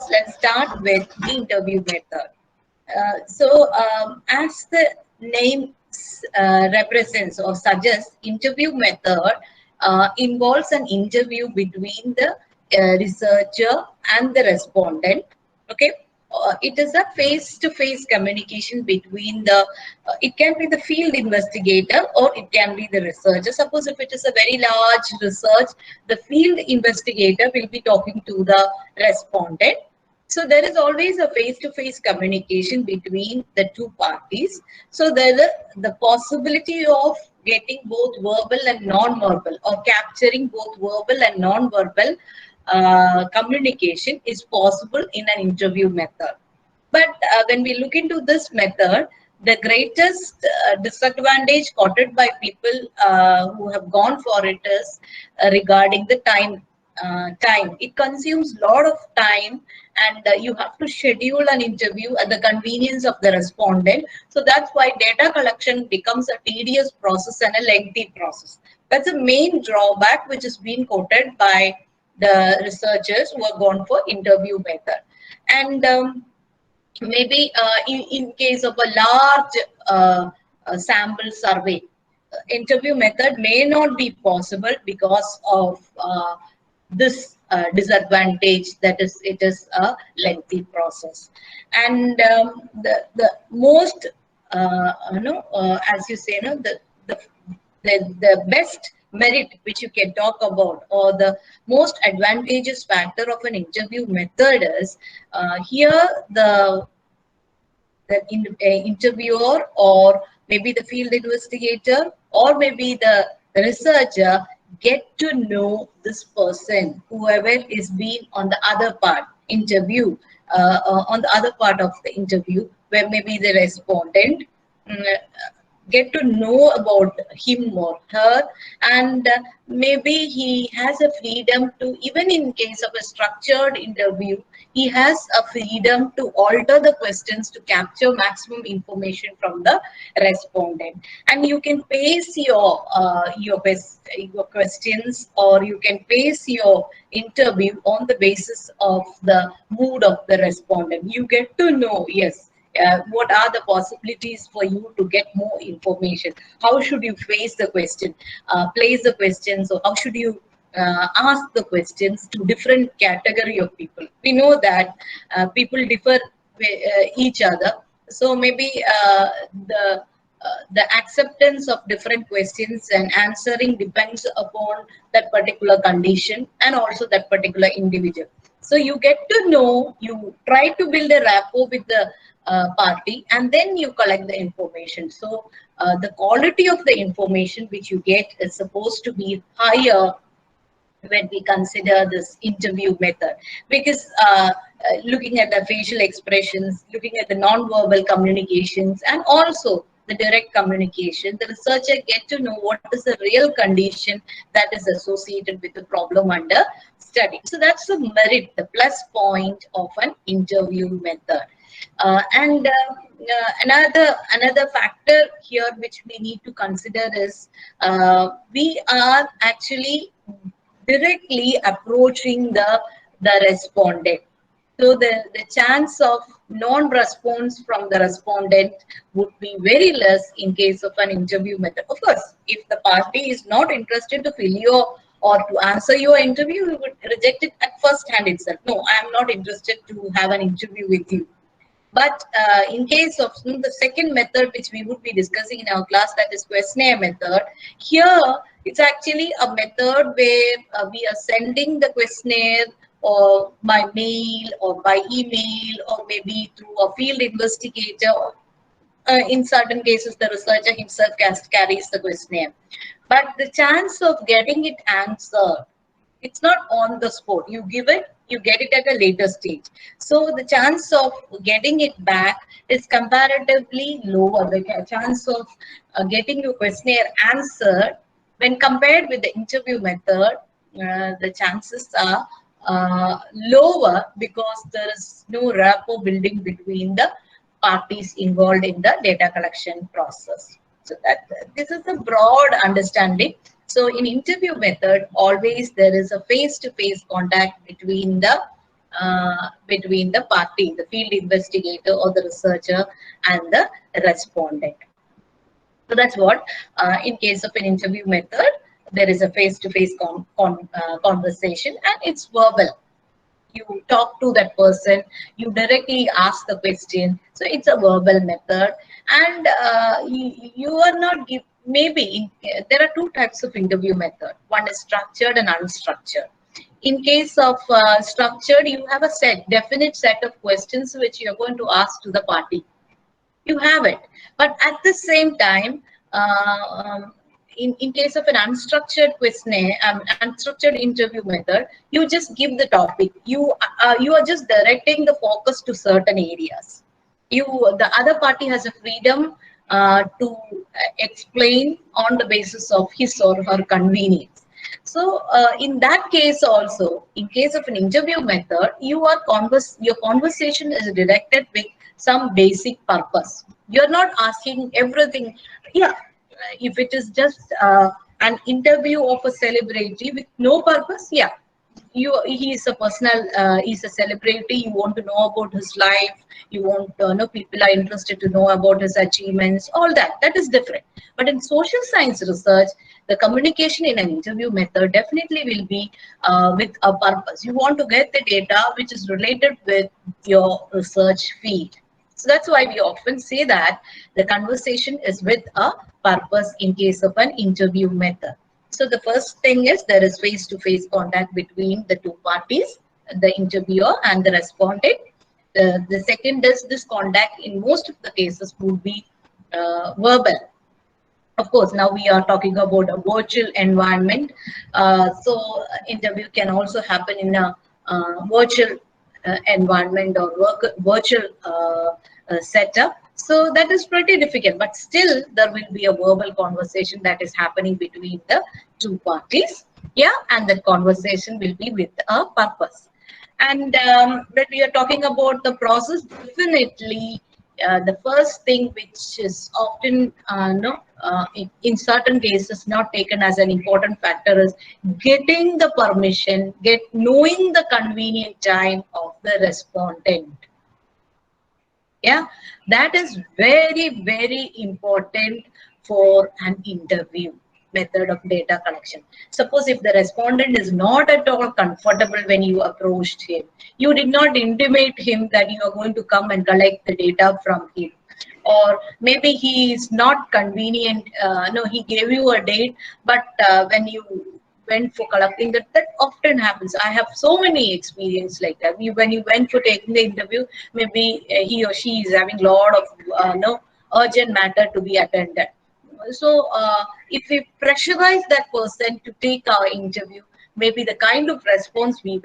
let's start with the interview method. As the name represents or suggests, interview method involves an interview between the researcher and the respondent. Okay, it is a face-to-face communication between the. It can be the field investigator or it can be the researcher. Suppose if it is a very large research, the field investigator will be talking to the respondent. So there is always a face-to-face communication between the two parties. So there is the possibility of getting both verbal and non-verbal, or capturing both verbal and non-verbal communication is possible in an interview method. But when we look into this method, the greatest disadvantage quoted by people who have gone for it is regarding the time. It consumes a lot of time, and you have to schedule an interview at the convenience of the respondent. So that's why data collection becomes a tedious process and a lengthy process. That's the main drawback which is being quoted by the researchers who have gone for interview method. And maybe in case of a large sample survey, interview method may not be possible because of this disadvantage, that is it is a lengthy process. And the most as you say, the best merit which you can talk about, or the most advantageous factor of an interview method is here the interviewer, or maybe the field investigator, or maybe the researcher get to know this person, whoever is being on the other part interview, on the other part of the interview, where maybe the respondent get to know about him or her, and maybe he has a freedom to, even in case of a structured interview, he has a freedom to alter the questions to capture maximum information from the respondent. And you can pace your questions, or you can pace your interview on the basis of the mood of the respondent. You get to know, yes, what are the possibilities for you to get more information? How should you face the question, place the questions, or how should you ask the questions to different category of people? We know that people differ with each other. So maybe the acceptance of different questions and answering depends upon that particular condition and also that particular individual. So you get to know, you try to build a rapport with the party, and then you collect the information. So the quality of the information which you get is supposed to be higher when we consider this interview method, because looking at the facial expressions, looking at the non-verbal communications, and also the direct communication, the researcher get to know what is the real condition that is associated with the problem under study. So that's the merit, the plus point of an interview method. And another factor here which we need to consider is we are actually directly approaching the respondent. So the chance of non-response from the respondent would be very less in case of an interview method. Of course, if the party is not interested to fill your or to answer your interview, you would reject it at first hand itself. No, I am not interested to have an interview with you. But in case of the second method, which we would be discussing in our class, that is questionnaire method, here it's actually a method where we are sending the questionnaire or by mail or by email, or maybe through a field investigator. In certain cases, the researcher himself carries the questionnaire. But the chance of getting it answered, it's not on the spot. You give it, you get it at a later stage. So the chance of getting it back is comparatively lower. The chance of getting your questionnaire answered when compared with the interview method, the chances are lower, because there is no rapport building between the parties involved in the data collection process. So that this is a broad understanding. So in interview method, always there is a face-to-face contact between the between the party, the field investigator or the researcher, and the respondent. So that's what, in case of an interview method, there is a face-to-face conversation, and it's verbal. You talk to that person, you directly ask the question. So it's a verbal method, and you are not give. Maybe there are two types of interview method. One is structured and unstructured. In case of structured, you have a definite set of questions which you are going to ask to the party. You have it, but at the same time, in case of an unstructured questionnaire, unstructured interview method, you just give the topic. You are just directing the focus to certain areas. The other party has a freedom to explain on the basis of his or her convenience. So in that case also, in case of an interview method, your conversation is directed with some basic purpose. You're not asking everything. Yeah, if it is just an interview of a celebrity with no purpose, yeah, he is a personal, he's a celebrity. You want to know about his life. You want to know, people are interested to know about his achievements. All that is different. But in social science research, the communication in an interview method definitely will be with a purpose. You want to get the data which is related with your research field. So that's why we often say that the conversation is with a purpose in case of an interview method. So the first thing is there is face-to-face contact between the two parties, the interviewer and the respondent. The second is this contact in most of the cases would be verbal. Of course, now we are talking about a virtual environment. So interview can also happen in a virtual environment or virtual setup. So that is pretty difficult, but still there will be a verbal conversation that is happening between the two parties. Yeah, and the conversation will be with a purpose. And when we are talking about the process, definitely the first thing which is often no, in certain cases not taken as an important factor is getting the permission, knowing the convenient time of the respondent. Yeah, that is very, very important for an interview method of data collection. Suppose if the respondent is not at all comfortable when you approached him, you did not intimate him that you are going to come and collect the data from him, or maybe he is not convenient. No, he gave you a date, but when you went for collecting that often happens. I have so many experience like that. When you went for taking the interview, maybe he or she is having a lot of no urgent matter to be attended. So if we pressurize that person to take our interview, maybe the kind of response we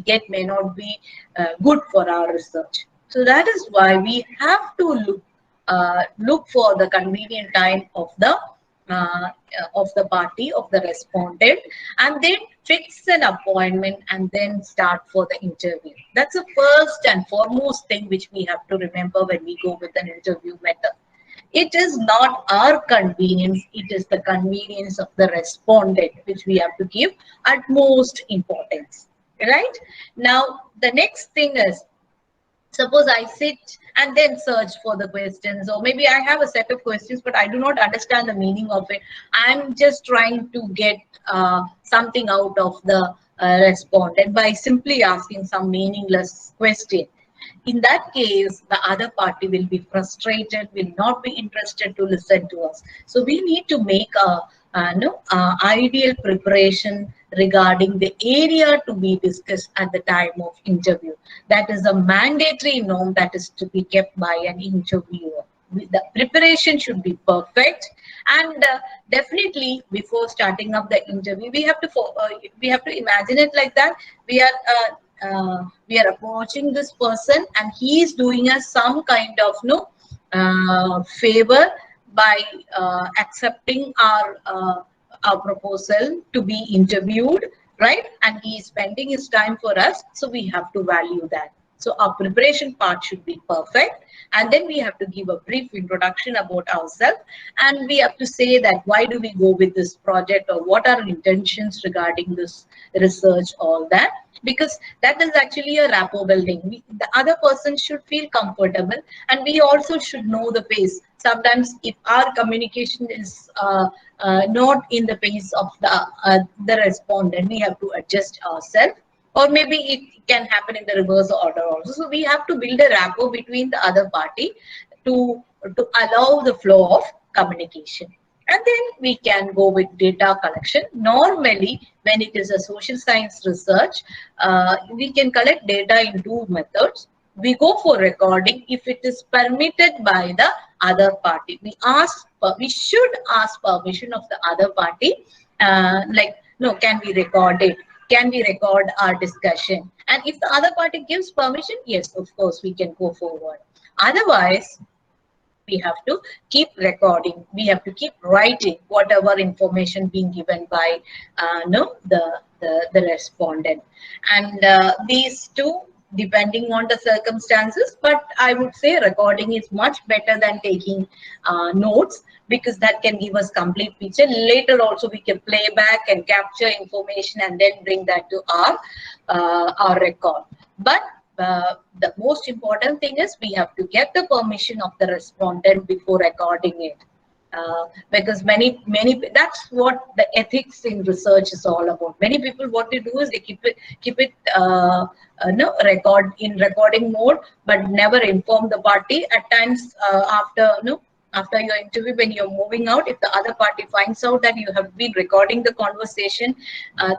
get may not be good for our research. So that is why we have to look for the convenient time of the party, of the respondent, and then fix an appointment and then start for the interview. That's the first and foremost thing which we have to remember when we go with an interview method. It is not our convenience, it is the convenience of the respondent which we have to give utmost importance. Right? Now, the next thing is, suppose I sit and then search for the questions, or maybe I have a set of questions, but I do not understand the meaning of it. I'm just trying to get something out of the respondent by simply asking some meaningless question. In that case, the other party will be frustrated, will not be interested to listen to us. So we need to make a ideal preparation regarding the area to be discussed at the time of interview. That is a mandatory norm that is to be kept by an interviewer. The preparation should be perfect, and definitely before starting up the interview, we have to imagine it like that. We are approaching this person, and he is doing us some kind of favor by accepting our proposal to be interviewed, right? And he is spending his time for us, so we have to value that. So our preparation part should be perfect. And then we have to give a brief introduction about ourselves. And we have to say that why do we go with this project, or what are our intentions regarding this research, all that. Because that is actually a rapport building. The other person should feel comfortable, and we also should know the pace. Sometimes if our communication is not in the pace of the respondent, we have to adjust ourselves, or maybe it can happen in the reverse order also. So we have to build a rapport between the other party to allow the flow of communication. And then we can go with data collection. Normally, when it is a social science research, we can collect data in two methods. We go for recording if it is permitted by the other party. We should ask permission of the other party, like, no, can we record it? Can we record our discussion? And if the other party gives permission, yes, of course, we can go forward. Otherwise, we have to keep recording. We have to keep writing whatever information being given by no, the respondent. And these two, depending on the circumstances, but I would say recording is much better than taking notes, because that can give us complete picture. Later also we can play back and capture information and then bring that to our record. But the most important thing is we have to get the permission of the respondent before recording it. Because many that's what the ethics in research is all about. Many people, what they do is they keep it no, recording mode, but never inform the party. At times, after your interview, when you're moving out, if the other party finds out that you have been recording the conversation,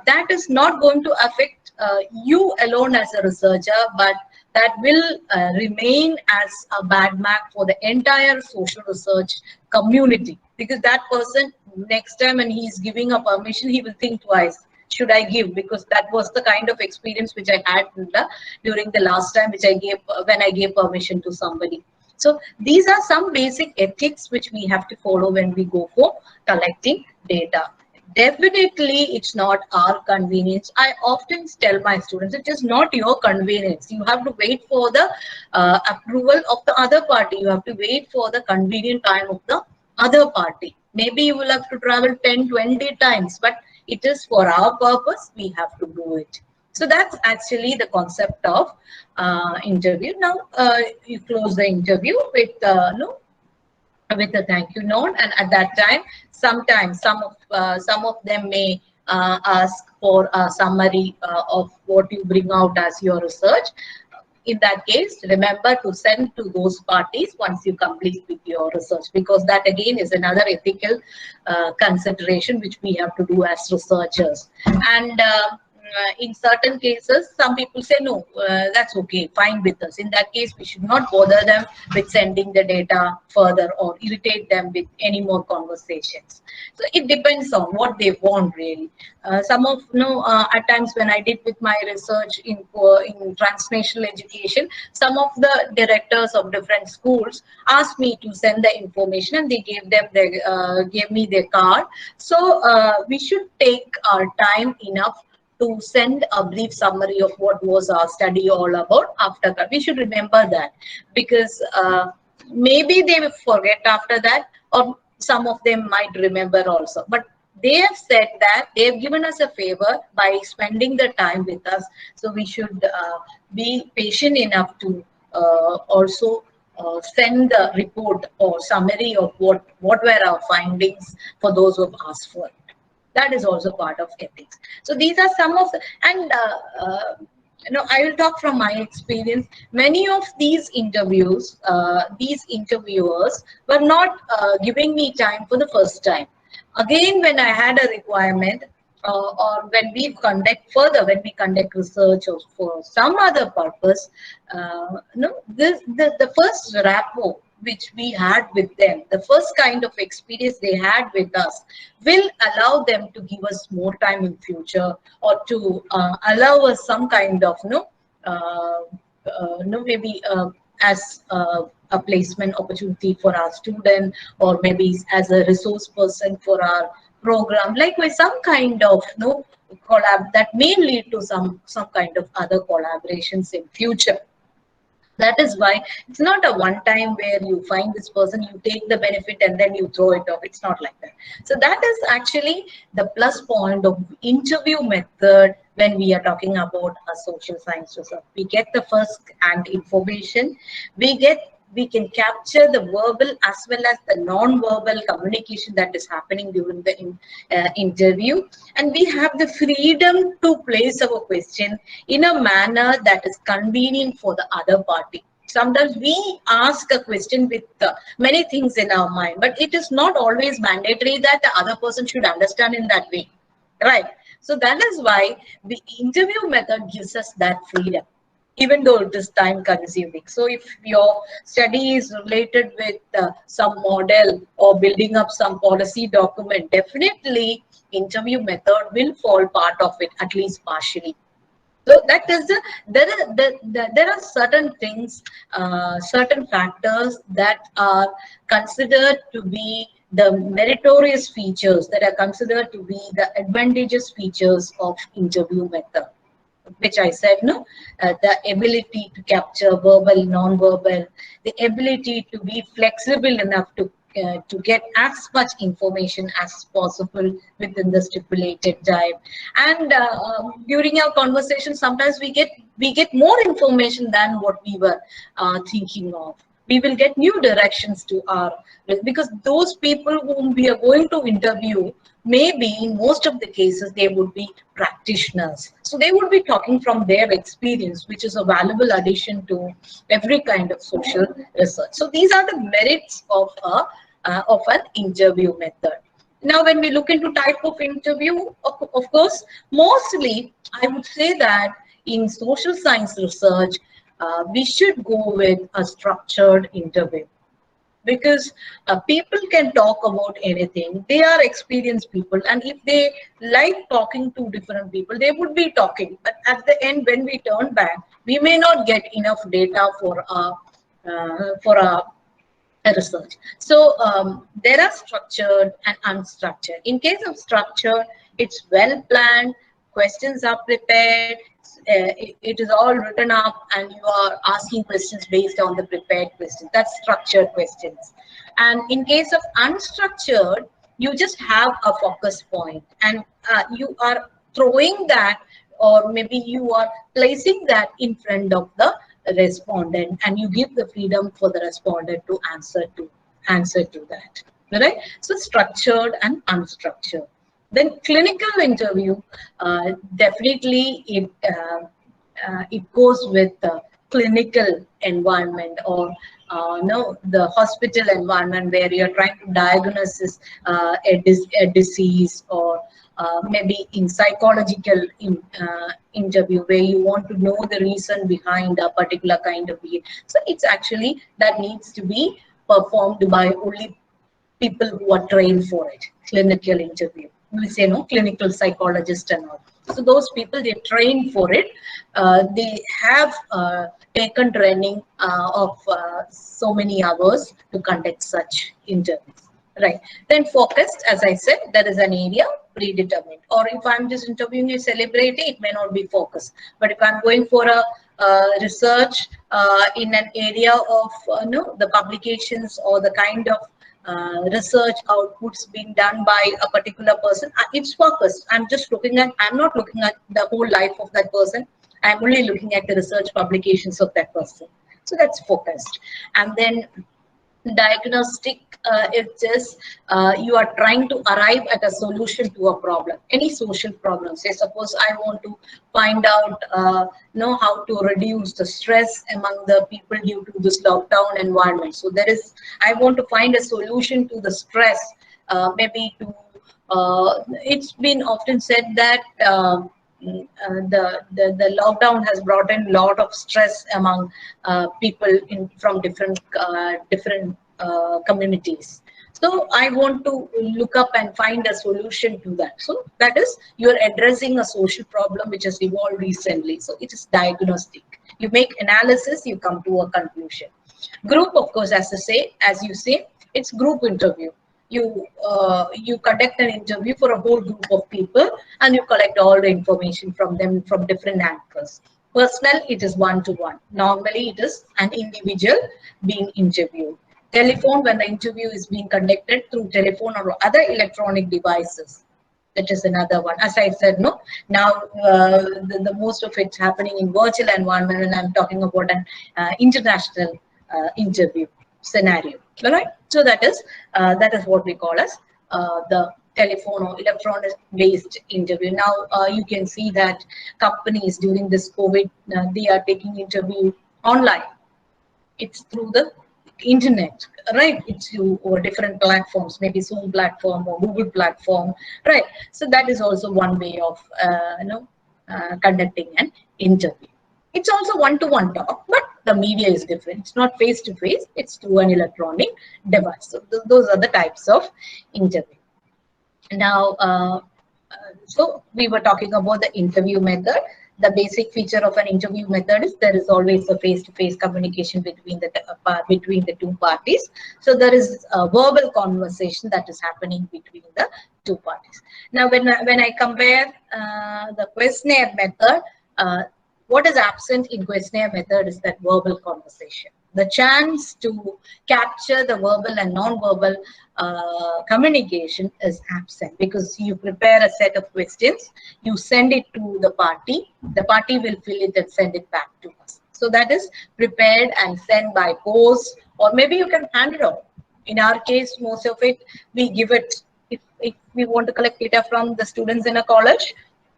that is not going to affect you alone as a researcher, but that will remain as a bad mark for the entire social research community. Because that person, next time when he is giving a permission, he will think twice, should I give? Because that was the kind of experience which I had during the last time which I gave when I gave permission to somebody. So these are some basic ethics which we have to follow when we go for collecting data. Definitely, it's not our convenience. I often tell my students, it is not your convenience. You have to wait for the approval of the other party. You have to wait for the convenient time of the other party. Maybe you will have to travel 10, 20 times, but it is for our purpose. We have to do it. So that's actually the concept of interview. Now, you close the interview with no, with a thank you note, and at that time, sometimes some of them may ask for a summary of what you bring out as your research. In that case, remember to send to those parties once you complete with your research, because that again is another ethical consideration which we have to do as researchers. And in certain cases, some people say, no, that's okay, fine with us. In that case, we should not bother them with sending the data further or irritate them with any more conversations. So it depends on what they want, really. Some of, at times when I did with my research in transnational education, some of the directors of different schools asked me to send the information, and they gave me their card. So we should take our time enough to send a brief summary of what was our study all about after that. We should remember that, because maybe they will forget after that, or some of them might remember also. But they have said that they have given us a favor by spending the time with us. So we should be patient enough to also send the report or summary of what were our findings for those who have asked for it. That is also part of ethics. So these are some of the, and I will talk from my experience. Many of these interviews, these interviewers were not giving me time for the first time. Again, when I had a requirement, or when we conduct research or for some other purpose, the first rapport which we had with them, the first kind of experience they had with us, will allow them to give us more time in future, or to allow us some kind of maybe as a placement opportunity for our student, or maybe as a resource person for our program. Likewise, some kind of collab that may lead to some kind of other collaborations in future. That is why it's not a one time where you find this person, you take the benefit and then you throw it off. It's not like that. So that is actually the plus point of interview method when we are talking about a social science research. We get the first hand information, we can capture the verbal as well as the non-verbal communication that is happening during the interview, and we have the freedom to place our question in a manner that is convenient for the other party. Sometimes we ask a question with many things in our mind, but it is not always mandatory that the other person should understand in that way, right? So that is why the interview method gives us that freedom, even though it is time consuming. So if your study is related with some model or building up some policy document, definitely interview method will fall part of it, at least partially. So that is there are certain things, certain factors that are considered to be the meritorious features, that are considered to be the advantageous features of interview method, which I said, no, the ability to capture verbal, non-verbal, the ability to be flexible enough to get as much information as possible within the stipulated time. And during our conversation, sometimes we get more information than what we were thinking of. We will get new directions to our, because those people whom we are going to interview, maybe in most of the cases they would be practitioners, so they would be talking from their experience, which is a valuable addition to every kind of social research. So these are the merits of an interview method. Now when we look into type of interview, of course, mostly I would say that in social science research, we should go with a structured interview, because people can talk about anything. They are experienced people, and if they like talking to different people, they would be talking. But at the end, when we turn back, we may not get enough data for a research. So there are structured and unstructured. In case of structured, it's well planned, questions are prepared, it is all written up, and you are asking questions based on the prepared questions. That's structured questions. And in case of unstructured, you just have a focus point, and you are throwing that, or maybe you are placing that in front of the respondent, and you give the freedom for the respondent to answer to that, right? So structured and unstructured. Then clinical interview, definitely it goes with the clinical environment, or no, the hospital environment, where you're trying to diagnose a disease, or maybe in psychological interview, where you want to know the reason behind a particular kind of behavior. So it's actually that needs to be performed by only people who are trained for it. Clinical interview, we say, no, clinical psychologist and all. So those people, they train for it. They have taken training of so many hours to conduct such interviews, right? Then focused, as I said, there is an area predetermined. Or if I'm just interviewing a celebrity, it may not be focused. But if I'm going for a research in an area of no, the publications, or the kind of research outputs being done by a particular person, it's focused. I'm not looking at the whole life of that person. I'm only looking at the research publications of that person. So that's focused. And then diagnostic, it's just you are trying to arrive at a solution to a problem, any social problem. Say suppose I want to find out know how to reduce the stress among the people due to this lockdown environment. So I want to find a solution to the stress, maybe to it's been often said that the lockdown has brought in a lot of stress among people from different communities. So I want to look up and find a solution to that. So that is, you're addressing a social problem which has evolved recently. So it is diagnostic. You make analysis, you come to a conclusion. Group, of course, as you say, it's group interview. You conduct an interview for a whole group of people, and you collect all the information from them from different angles. Personal, it is one-to-one. Normally, it is an individual being interviewed. Telephone, when the interview is being conducted through telephone or other electronic devices. That is another one. As I said, no. Now, the most of it's happening in virtual environment, and I'm talking about an international interview scenario. All right. So that is what we call as the telephone or electronic based interview. Now you can see that companies during this COVID, they are taking interview online. It's through the internet, right? It's through or different platforms, maybe Zoom platform or Google platform, right? So that is also one way of conducting an interview. It's also one-to-one talk, but the media is different. It's not face-to-face, it's through an electronic device. So those are the types of interview. Now, so we were talking about the interview method. The basic feature of an interview method is there is always a face-to-face communication between the two parties. So there is a verbal conversation that is happening between the two parties. Now, when I compare the questionnaire method, what is absent in questionnaire method is that verbal conversation. The chance to capture the verbal and non-verbal communication is absent, because you prepare a set of questions, you send it to the party will fill it and send it back to us. So that is prepared and sent by post, or maybe you can hand it out. In our case, most of it, we give it, if we want to collect data from the students in a college,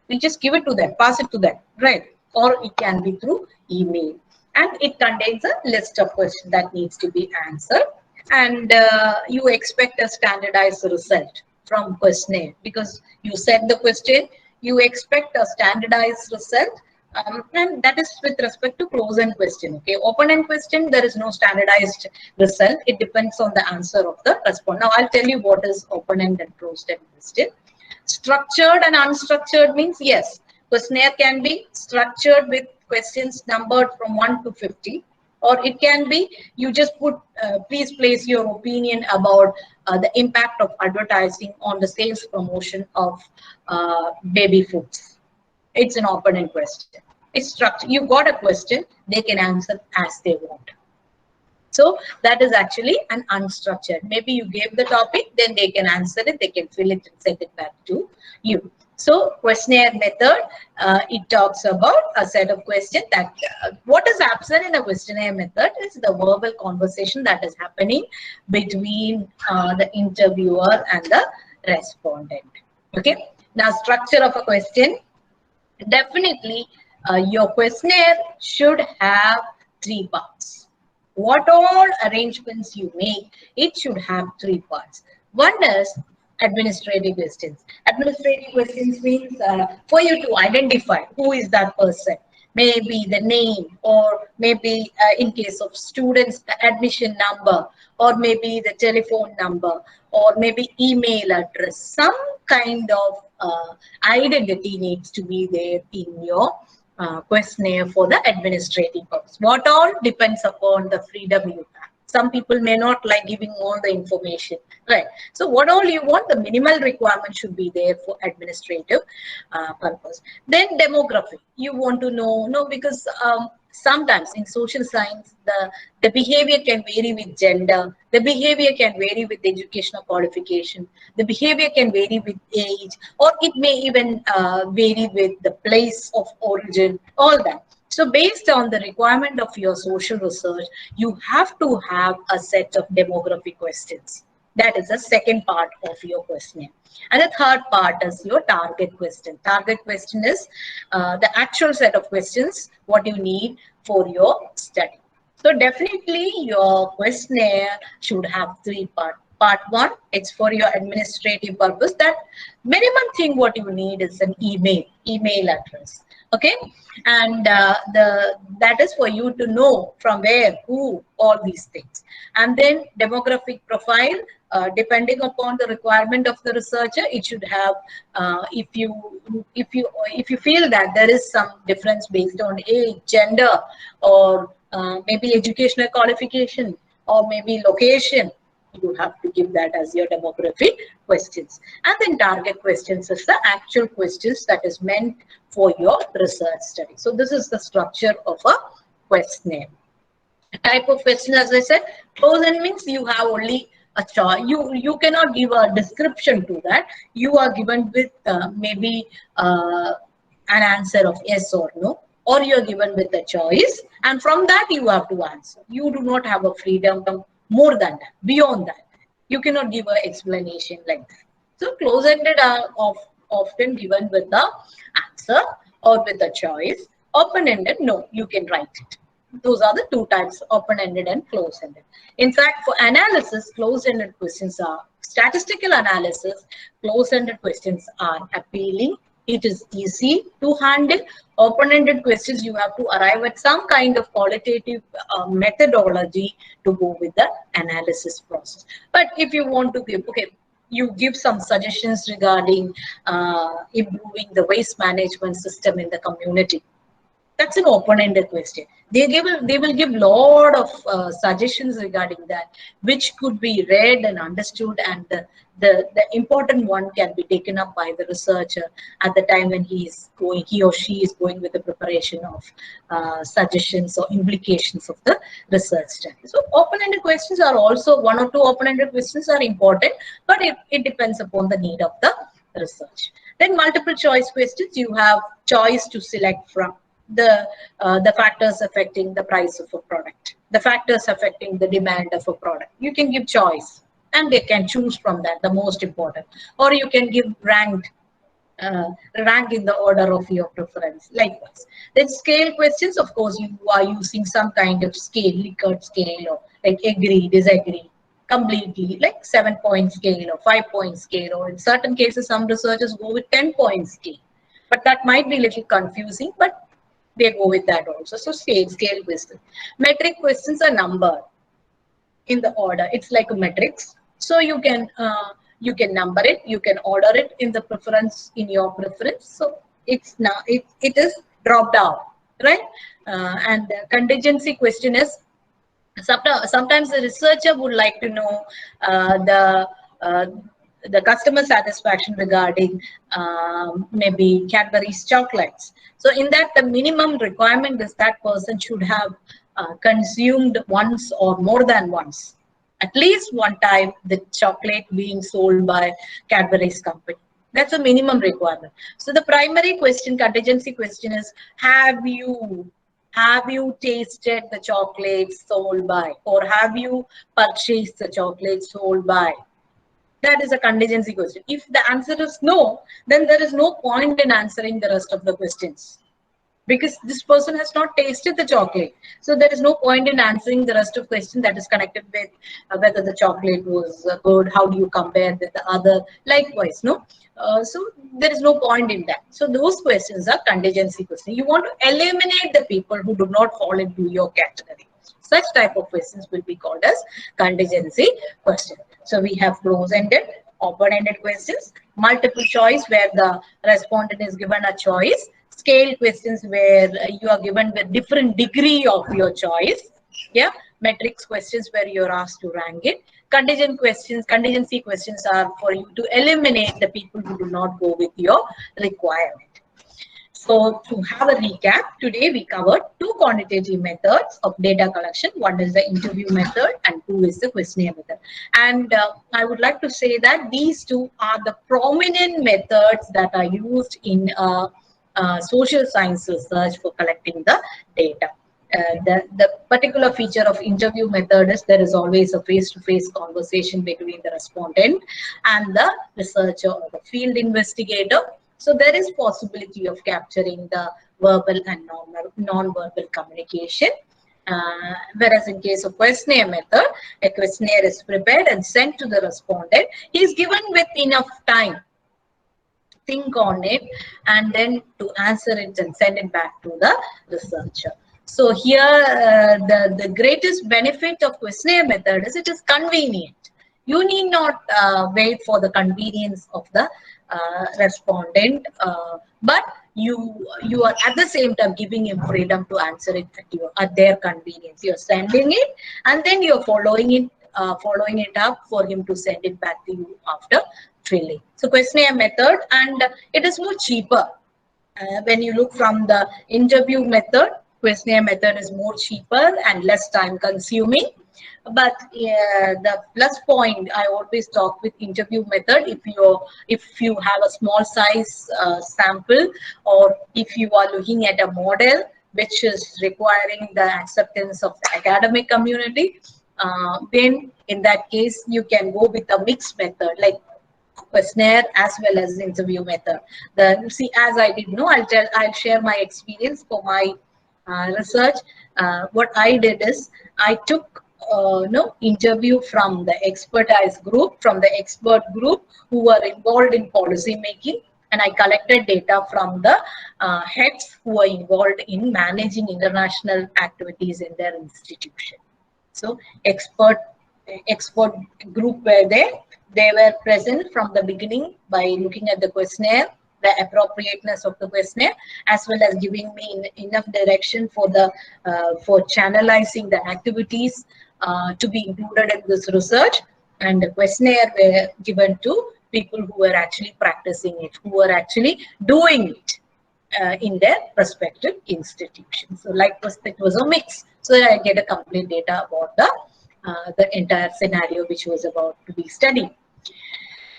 we just give it to them, pass it to them, right? Or it can be through email. And it contains a list of questions that needs to be answered. And you expect a standardized result from questionnaire, because you set the question, you expect a standardized result. And that is with respect to closed-end question. Okay, open-end question, there is no standardized result. It depends on the answer of the respondent. Now, I'll tell you what is open-end and closed-end question. Structured and unstructured means, yes, questionnaire can be structured with questions numbered from 1 to 50, or it can be you just put please place your opinion about the impact of advertising on the sales promotion of baby foods. It's an open-end question. It's structured. You got a question, they can answer as they want. So that is actually an unstructured. Maybe you gave the topic, then they can answer it, they can fill it and send it back to you. So questionnaire method, it talks about a set of questions that what is absent in a questionnaire method is the verbal conversation that is happening between the interviewer and the respondent. Okay. Now, structure of a question. Definitely, your questionnaire should have 3 parts. What all arrangements you make, it should have 3 parts. One is administrative questions. Administrative questions means for you to identify who is that person. Maybe the name, or maybe in case of students, the admission number, or maybe the telephone number, or maybe email address. Some kind of identity needs to be there in your questionnaire for the administrative purpose. What all depends upon the freedom you have. Some people may not like giving all the information, right? So what all you want, the minimal requirement should be there for administrative purpose. Then demography, you want to know, no, because sometimes in social science, the behavior can vary with gender, the behavior can vary with educational qualification, the behavior can vary with age, or it may even vary with the place of origin, all that. So based on the requirement of your social research, you have to have a set of demographic questions. That is the second part of your questionnaire. And the third part is your target question. Target question is the actual set of questions, what you need for your study. So definitely your questionnaire should have 3 parts. Part 1, it's for your administrative purpose. That minimum thing what you need is an email address. Okay, and that is for you to know from where, who, all these things. And then demographic profile, depending upon the requirement of the researcher, it should have if you feel that there is some difference based on age, gender, or maybe educational qualification, or maybe location, You have to give that as your demography questions. And then target questions is the actual questions that is meant for your research study. So this is the structure of a questionnaire. Type of question, as I said, close-end means you have only a choice. You cannot give a description to that. You are given with maybe an answer of yes or no, or you are given with a choice, and from that you have to answer. You do not have a freedom more than that. Beyond that, you cannot give an explanation like that. So close-ended are often given with the answer or with a choice. Open-ended, no, you can write it. Those are the two types, open-ended and close-ended. In fact, for analysis, close-ended questions are statistical analysis. Close-ended questions are appealing. It is easy to handle. Open-ended questions, you have to arrive at some kind of qualitative methodology to go with the analysis process. But if you want to give, okay, you give some suggestions regarding improving the waste management system in the community. That's an open-ended question. They will give lot of suggestions regarding that, which could be read and understood, and the important one can be taken up by the researcher at the time when he or she is going with the preparation of suggestions or implications of the research study. So open-ended questions are also, one or two open-ended questions are important, but it depends upon the need of the research. Then multiple choice questions, you have choice to select from. The factors affecting the price of a product, the factors affecting the demand of a product. You can give choice and they can choose from that, the most important. Or you can give rank in the order of your preference, likewise. Then scale questions, of course, you are using some kind of scale, Likert scale, or like agree, disagree, completely, like 7-point scale or 5-point scale, or in certain cases, some researchers go with 10-point scale. But that might be a little confusing, but they go with that also. So scale questions. Metric questions are numbered in the order. It's like a matrix. So you can number it, you can order it in the preference, in your preference. So it's now it is dropped out, right? And the contingency question is, sometimes the researcher would like to know uh, the customer satisfaction regarding maybe Cadbury's chocolates. So in that, the minimum requirement is that person should have consumed once or more than once, at least one time, the chocolate being sold by Cadbury's company. That's a minimum requirement. So the primary question, contingency question is, have you tasted the chocolate sold by, or have you purchased the chocolate sold by? That is a contingency question. If the answer is no, then there is no point in answering the rest of the questions, because this person has not tasted the chocolate. So there is no point in answering the rest of question that is connected with whether the chocolate was good, how do you compare with the other, likewise, no? So there is no point in that. So those questions are contingency questions. You want to eliminate the people who do not fall into your category. Such type of questions will be called as contingency question. So we have close-ended, open-ended questions, multiple choice where the respondent is given a choice, scale questions where you are given the different degree of your choice, yeah, metrics questions where you're asked to rank it, contingency questions are for you to eliminate the people who do not go with your requirement. So to have a recap, today we covered two quantitative methods of data collection. One is the interview method and two is the questionnaire method. And I would like to say that these two are the prominent methods that are used in social science research for collecting the data. The particular feature of interview method is there is always a face-to-face conversation between the respondent and the researcher or the field investigator. So there is possibility of capturing the verbal and non-verbal communication. Whereas in case of questionnaire method, a questionnaire is prepared and sent to the respondent. He is given with enough time, think on it, and then to answer it and send it back to the researcher. So here, the greatest benefit of questionnaire method is it is convenient. You need not wait for the convenience of the respondent, but you are at the same time giving him freedom to answer it at their convenience. You're sending it and then you're following it following it up for him to send it back to you after filling. So questionnaire method, and it is more cheaper. When you look from the interview method, questionnaire method is more cheaper and less time consuming. But the plus point, I always talk with interview method, if you have a small size sample, or if you are looking at a model which is requiring the acceptance of the academic community, then in that case you can go with a mixed method like questionnaire as well as interview method. See, as I did know, I'll share my experience for my research. What I did is I took no interview from the expertise group, from the expert group who were involved in policy making, and I collected data from the heads who are involved in managing international activities in their institution. So expert group were there. They were present from the beginning by looking at the questionnaire, the appropriateness of the questionnaire, as well as giving me enough direction for the for channelizing the activities to be included in this research. And the questionnaire were given to people who were actually practicing it, who were actually doing it in their respective institutions. So it was a mix. So I get a complete data about the entire scenario which was about to be studied.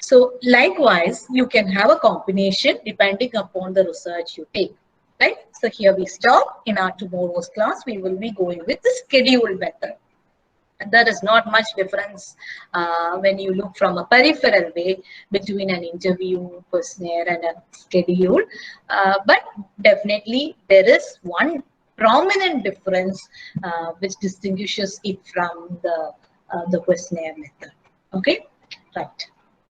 So likewise, you can have a combination depending upon the research you take, right? So here we stop. In our tomorrow's class, we will be going with the scheduled method. And there is not much difference when you look from a peripheral way between an interview, questionnaire, and a schedule. But definitely there is one prominent difference which distinguishes it from the questionnaire method. Okay, right.